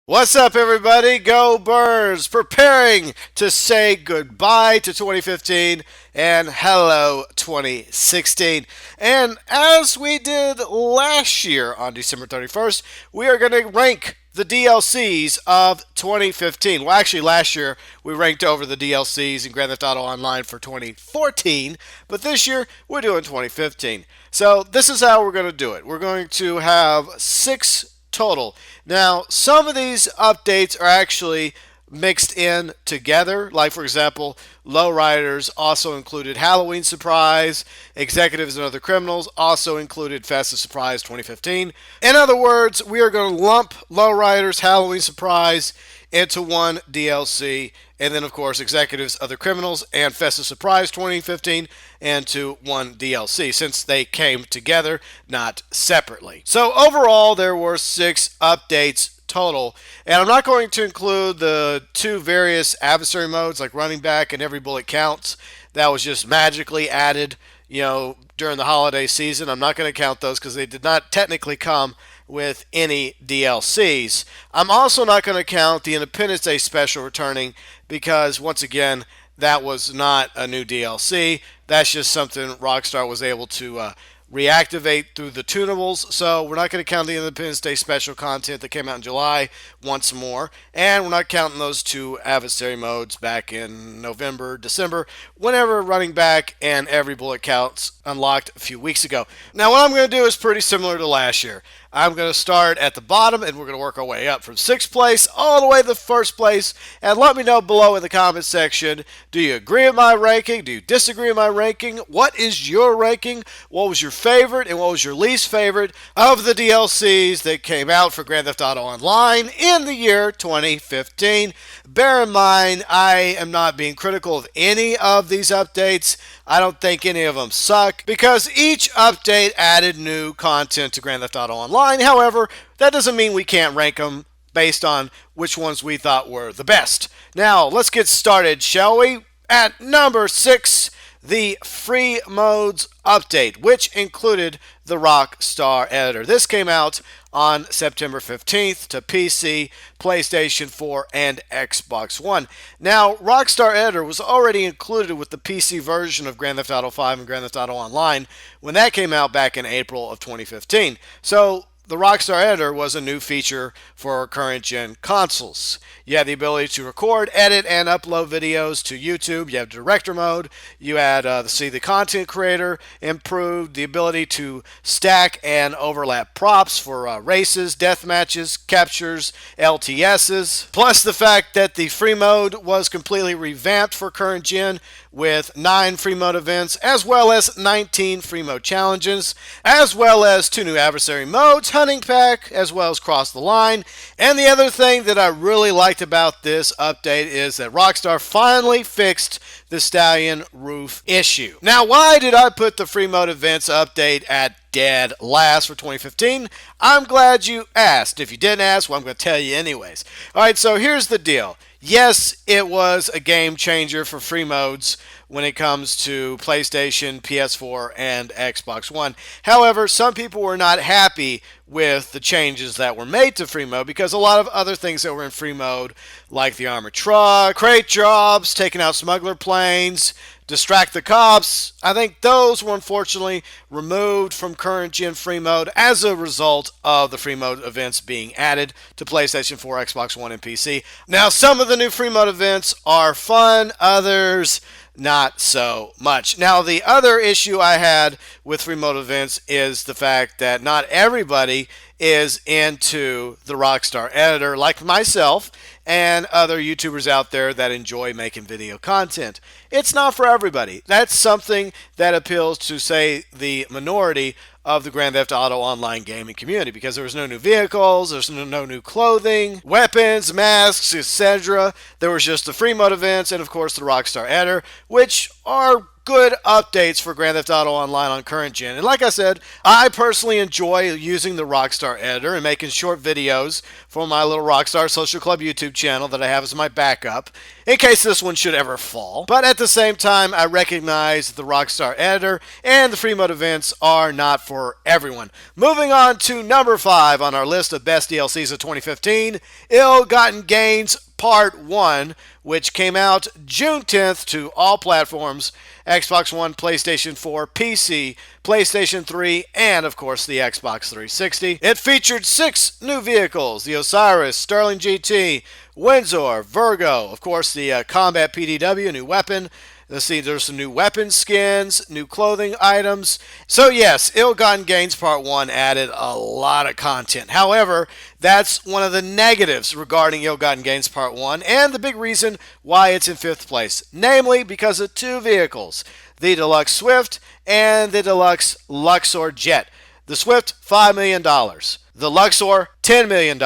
What's up, everybody? GeauxBurns, preparing to say goodbye to 2015 and hello 2016. And as we did last year on December 31st, we are going to rank the DLCs of 2015. Well, actually, last year we ranked over the DLCs in Grand Theft Auto Online for 2014, but this year we're doing 2015. So this is how we're going to do it. We're going to have six total. Now, some of these updates are actually mixed in together. Like, for example, Lowriders also included Halloween Surprise, Executives and Other Criminals also included Festive Surprise 2015. In other words, we are going to lump Lowriders, Halloween Surprise into one DLC, and then, of course, Executives, Other Criminals, and Festive Surprise 2015 into one DLC, since they came together, not separately. So overall, there were six updates total, and I'm not going to include the two various adversary modes like running back and every bullet counts. That was just magically added, during the holiday season. I'm not going to count those because they did not technically come with any DLCs. I'm also not going to count the Independence Day special returning because, once again, that was not a new DLC. That's just something Rockstar was able to reactivate through the tunables. So we're not going to count the Independence Day special content that came out in July once more. And we're not counting those two adversary modes back in November, December, whenever running back and every bullet counts unlocked a few weeks ago. Now what I'm going to do is pretty similar to last year. I'm going to start at the bottom and we're going to work our way up from 6th place all the way to 1st place. And let me know below in the comment section, do you agree with my ranking? Do you disagree with my ranking? What is your ranking? What was your favorite and what was your least favorite of the DLCs that came out for Grand Theft Auto Online in the year 2015? Bear in mind, I am not being critical of any of these updates. I don't think any of them suck because each update added new content to Grand Theft Auto Online. However, that doesn't mean we can't rank them based on which ones we thought were the best. Now, let's get started, shall we? At number 6, the Free Modes update, which included the Rockstar Editor. This came out on September 15th to PC, PlayStation 4, and Xbox One. Now, Rockstar Editor was already included with the PC version of Grand Theft Auto 5 and Grand Theft Auto Online when that came out back in April of 2015. So, the Rockstar Editor was a new feature for current-gen consoles. You had the ability to record, edit, and upload videos to YouTube. You have Director Mode. You had the Content Creator improved, the ability to stack and overlap props for races, death matches, captures, LTSs. Plus the fact that the free mode was completely revamped for current-gen with 9 free mode events, as well as 19 free mode challenges, as well as 2 new adversary modes, hunting pack, as well as cross the line. And the other thing that I really liked about this update is that Rockstar finally fixed the Stallion roof issue. Now, why did I put the free mode events update at dead last for 2015? I'm glad you asked. If you didn't ask, well, I'm going to tell you anyways. Alright, so here's the deal. Yes, it was a game changer for free modes when it comes to PlayStation, PS4, and Xbox One. However, some people were not happy with the changes that were made to free mode because a lot of other things that were in free mode, like the armored truck, crate jobs, taking out smuggler planes, distract the cops, I think those were unfortunately removed from current gen free mode as a result of the free mode events being added to PlayStation 4, Xbox One, and PC. Now, some of the new free mode events are fun, others not so much. Now, the other issue I had with free mode events is the fact that not everybody is into the Rockstar Editor, like myself and other YouTubers out there that enjoy making video content. It's not for everybody. That's something that appeals to, say, the minority of the Grand Theft Auto Online gaming community because there was no new vehicles, there's no new clothing, weapons, masks, etc. There was just the free mode events and, of course, the Rockstar Editor, which are good updates for Grand Theft Auto Online on current gen. And like I said, I personally enjoy using the Rockstar editor and making short videos for my little Rockstar Social Club YouTube channel that I have as my backup in case this one should ever fall. But at the same time, I recognize the Rockstar editor and the free mode events are not for everyone. Moving on to number 5 on our list of best DLCs of 2015, Illgotten Gains Part 1, which came out June 10th to all platforms, Xbox One, PlayStation 4, PC, PlayStation 3, and of course the Xbox 360. It featured 6 new vehicles, the Osiris, Sterling GT, Windsor, Virgo, of course the Combat PDW, new weapon. Let's see, there's some new weapon skins, new clothing items. So yes, Illgotten Gains Part 1 added a lot of content. However, that's one of the negatives regarding Illgotten Gains Part 1 and the big reason why it's in 5th place. Namely, because of 2 vehicles, the Deluxe Swift and the Deluxe Luxor Jet. The Swift, $5 million. The Luxor, $10 million.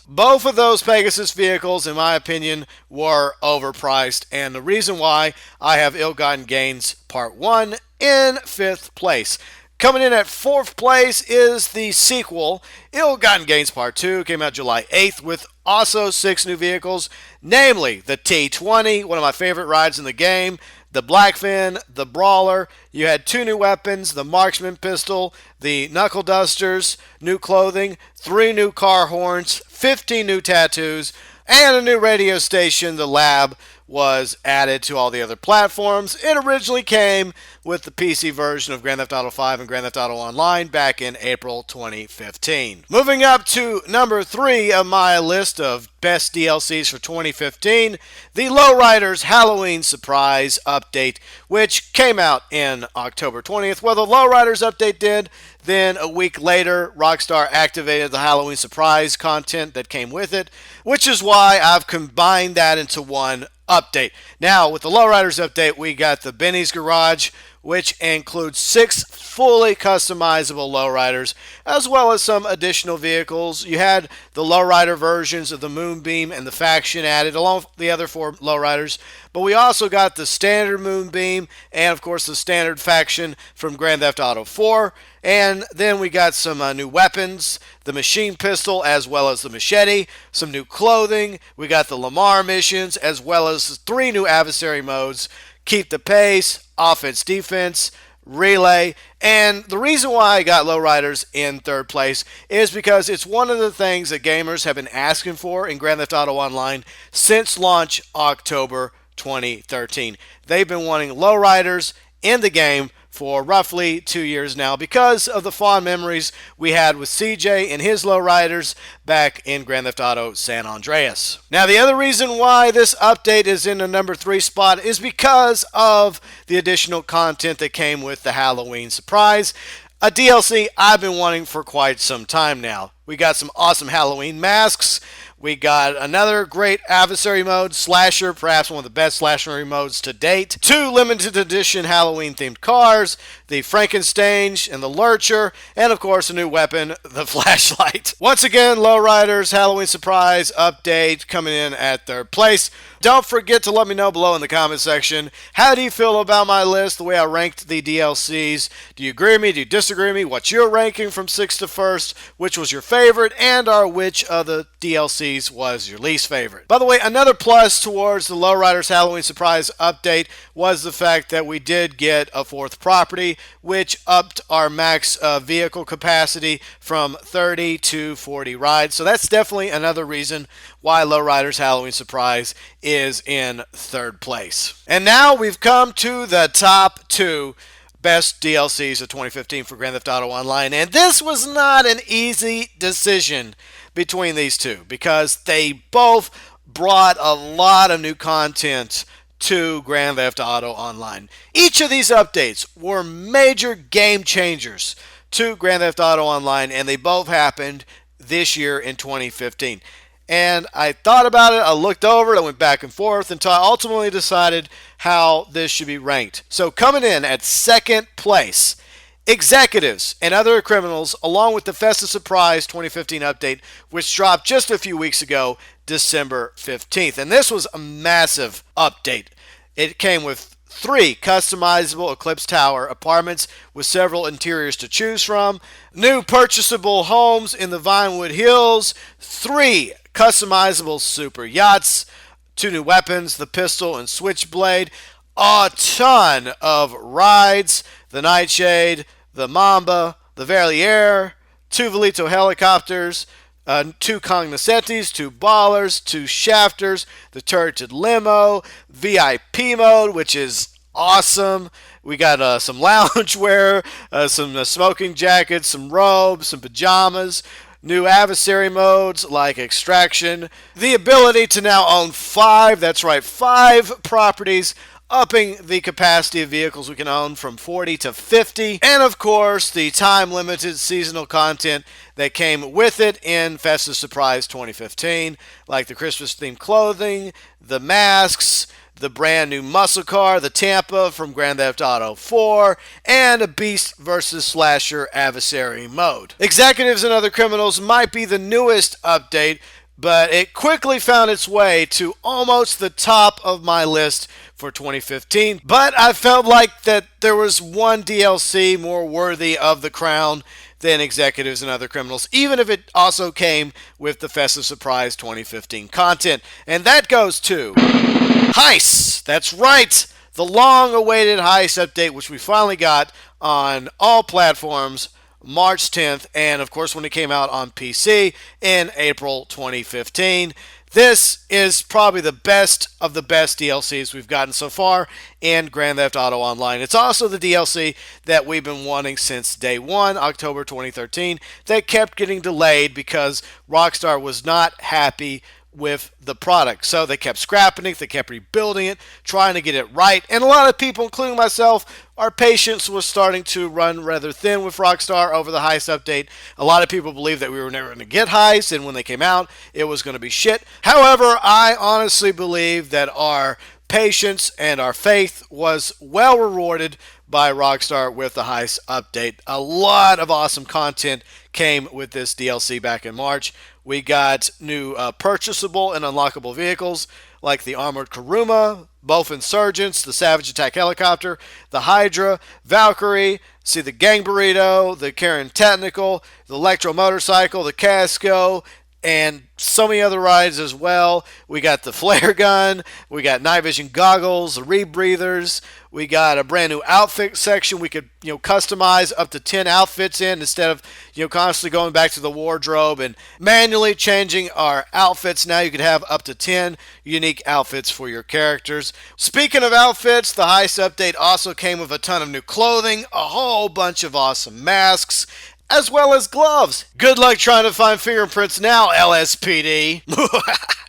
Both of those Pegasus vehicles, in my opinion, were overpriced, and the reason why I have Illgotten Gains Part 1 in 5th place. Coming in at 4th place is the sequel, Illgotten Gains Part 2, came out July 8th with also 6 new vehicles, namely the T-20, one of my favorite rides in the game, the Blackfin, the Brawler. You had 2 new weapons, the Marksman Pistol, the Knuckle Dusters, new clothing, 3 new car horns, 15 new tattoos, and a new radio station, the Lab, was added to all the other platforms. It originally came with the PC version of Grand Theft Auto 5 and Grand Theft Auto Online back in April 2015. Moving up to number 3 of my list of best DLCs for 2015, the Lowriders Halloween Surprise Update, which came out in October 20th. Well, the Lowriders update did. Then a week later, Rockstar activated the Halloween Surprise content that came with it, which is why I've combined that into one update. Now, with the Lowriders update, we got the Benny's Garage, which includes 6 fully customizable lowriders, as well as some additional vehicles. You had the lowrider versions of the Moonbeam and the Faction added, along with the other 4 lowriders. But we also got the standard Moonbeam and, of course, the standard Faction from Grand Theft Auto 4. And then we got some new weapons, the Machine Pistol as well as the Machete, some new clothing. We got the Lamar missions as well as 3 new adversary modes, Keep the Pace, Offense Defense, Relay. And the reason why I got Lowriders in 3rd place is because it's one of the things that gamers have been asking for in Grand Theft Auto Online since launch October 2013. They've been wanting Lowriders in the game for roughly 2 years now because of the fond memories we had with CJ and his lowriders back in Grand Theft Auto San Andreas. Now, the other reason why this update is in the number 3 spot is because of the additional content that came with the Halloween Surprise, a DLC I've been wanting for quite some time now. We got some awesome Halloween masks. We got another great adversary mode, Slasher, perhaps one of the best slasher modes to date. 2 limited edition Halloween themed cars, the Frankenstein and the Lurcher, and of course a new weapon, the flashlight. Once again, Lowriders Halloween Surprise Update coming in at 3rd place. Don't forget to let me know below in the comment section, how do you feel about my list, the way I ranked the DLCs? Do you agree with me? Do you disagree with me? What's your ranking from 6th to 1st? Which was your favorite? And which of the DLCs was your least favorite? By the way, another plus towards the Lowriders Halloween Surprise Update was the fact that we did get a 4th property, which upped our max vehicle capacity from 30 to 40 rides. So that's definitely another reason why Lowriders Halloween Surprise is in 3rd place. And now we've come to the top 2 best DLCs of 2015 for Grand Theft Auto Online. And this was not an easy decision between these 2 because they both brought a lot of new content to Grand Theft Auto Online. Each of these updates were major game changers to Grand Theft Auto Online, and they both happened this year in 2015. And I thought about it, I looked over it, I went back and forth until I ultimately decided how this should be ranked. So coming in at 2nd place, Executives and Other Criminals, along with the Festive Surprise 2015 update, which dropped just a few weeks ago, December 15th. And this was a massive update. It came with 3 customizable Eclipse Tower apartments with several interiors to choose from. New purchasable homes in the Vinewood Hills. 3 customizable super yachts. 2 new weapons, the pistol and switchblade. A ton of rides. The Nightshade, the Mamba, the Verlier, 2 Velito helicopters, 2 Cognoscetis, 2 Ballers, 2 Shafters, the Turreted Limo, VIP mode, which is awesome. We got some loungewear, some smoking jackets, some robes, some pajamas, new adversary modes like Extraction, the ability to now own 5, that's right, 5 properties, upping the capacity of vehicles we can own from 40 to 50. And of course, the time-limited seasonal content that came with it in Festive Surprise 2015, like the Christmas-themed clothing, the masks, the brand new muscle car, the Tampa from Grand Theft Auto 4, and a Beast vs. Slasher adversary mode. Executives and Other Criminals might be the newest update, but it quickly found its way to almost the top of my list for 2015. But I felt like that there was one DLC more worthy of the crown than Executives and Other Criminals, even if it also came with the Festive Surprise 2015 content. And that goes to Heist. That's right, the long-awaited Heist update, which we finally got on all platforms March 10th, and of course when it came out on PC in April 2015. This is probably the best of the best DLCs we've gotten so far in Grand Theft Auto Online. It's also the DLC that we've been wanting since day one, October 2013, that kept getting delayed because Rockstar was not happy with the product. So they kept scrapping it, they kept rebuilding it, trying to get it right. And a lot of people, including myself, our patience was starting to run rather thin with Rockstar over the Heist update. A lot of people believed that we were never going to get Heist, and when they came out, it was going to be shit. However, I honestly believe that our patience and our faith was well rewarded by Rockstar with the Heist update. A lot of awesome content came with this DLC back in March. We got new purchasable and unlockable vehicles like the Armored Kuruma, both Insurgents, the Savage Attack Helicopter, the Hydra, Valkyrie, see the Gang Burrito, the Karen Technical, the Electro Motorcycle, the Casco, and so many other rides as well. We got the flare gun, we got night vision goggles, the rebreathers, we got a brand new outfit section we could, customize up to 10 outfits in instead of, constantly going back to the wardrobe and manually changing our outfits. Now you could have up to 10 unique outfits for your characters. Speaking of outfits, the Heist update also came with a ton of new clothing, a whole bunch of awesome masks, as well as gloves. Good luck trying to find fingerprints now, LSPD.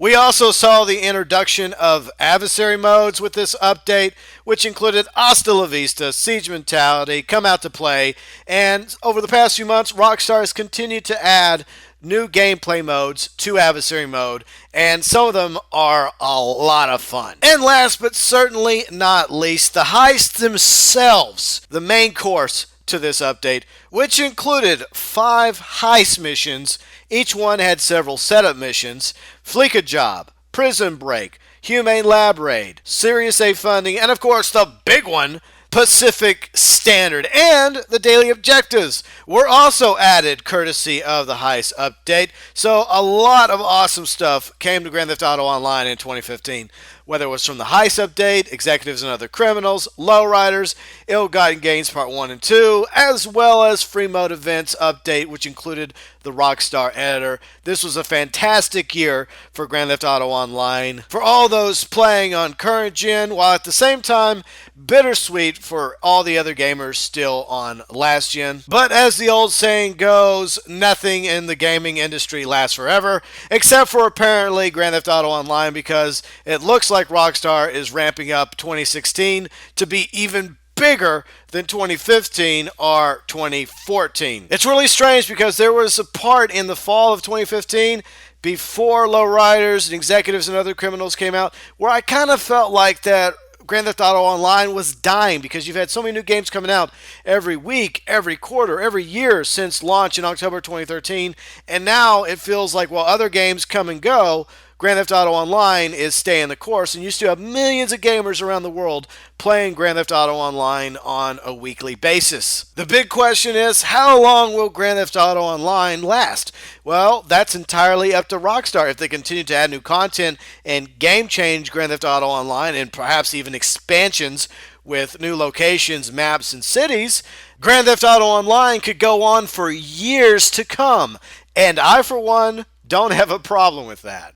We also saw the introduction of adversary modes with this update, which included Hasta La Vista, Siege Mentality, Come Out to Play, and over the past few months, Rockstar has continued to add new gameplay modes to adversary mode, and some of them are a lot of fun. And last but certainly not least, the heists themselves, the main course to this update, which included 5 heist missions. Each one had several setup missions: Fleeka Job, Prison Break, Humane Lab Raid, Serious A funding, and of course the big one, Pacific Standard. And the daily objectives were also added courtesy of the Heist update. So a lot of awesome stuff came to Grand Theft Auto Online in 2015. Whether it was from the Heist update, Executives and Other Criminals, Lowriders, Illgotten Gains Part 1 and 2, as well as Free Mode Events update, which included the Rockstar Editor. This was a fantastic year for Grand Theft Auto Online, for all those playing on current gen, while at the same time bittersweet for all the other gamers still on last gen. But as the old saying goes, nothing in the gaming industry lasts forever, except for apparently Grand Theft Auto Online, because it looks like Rockstar is ramping up 2016 to be even bigger than 2015 or 2014. It's really strange because there was a part in the fall of 2015 before Lowriders and Executives and Other Criminals came out where I kind of felt like that Grand Theft Auto Online was dying, because you've had so many new games coming out every week, every quarter, every year since launch in October 2013, and now it feels like while other games come and go, Grand Theft Auto Online is staying the course, and you still have millions of gamers around the world playing Grand Theft Auto Online on a weekly basis. The big question is, how long will Grand Theft Auto Online last? Well, that's entirely up to Rockstar. If they continue to add new content and game change Grand Theft Auto Online and perhaps even expansions with new locations, maps, and cities, Grand Theft Auto Online could go on for years to come. And I, for one, don't have a problem with that.